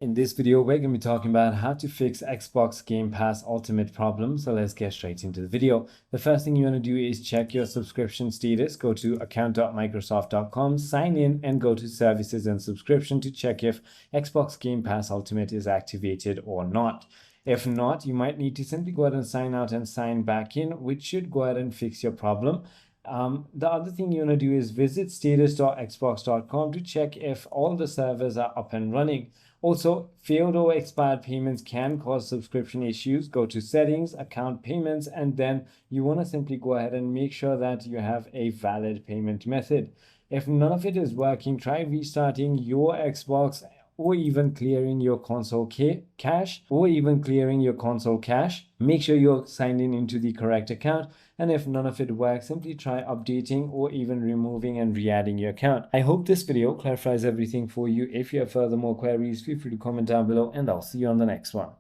In this video, we're going to be talking about how to fix Xbox Game Pass Ultimate problem. So let's get straight into the video. The first thing you want to do is check your subscription status. Go to account.microsoft.com, sign in, and go to services and subscription to check if Xbox Game Pass Ultimate is activated or not. If not, you might need to simply go ahead and sign out and sign back in, which should go ahead and fix your problem. The other thing you want to do is visit status.xbox.com to check if all the servers are up and running. Also, failed or expired payments can cause subscription issues. Go to settings, account payments, and then you want to simply go ahead and make sure that you have a valid payment method. If none of it is working, try restarting your Xbox or even clearing your console cache. Make sure you're signed in into the correct account. And if none of it works, simply try updating or even removing and re-adding your account. I hope this video clarifies everything for you. If you have further more queries, feel free to comment down below and I'll see you on the next one.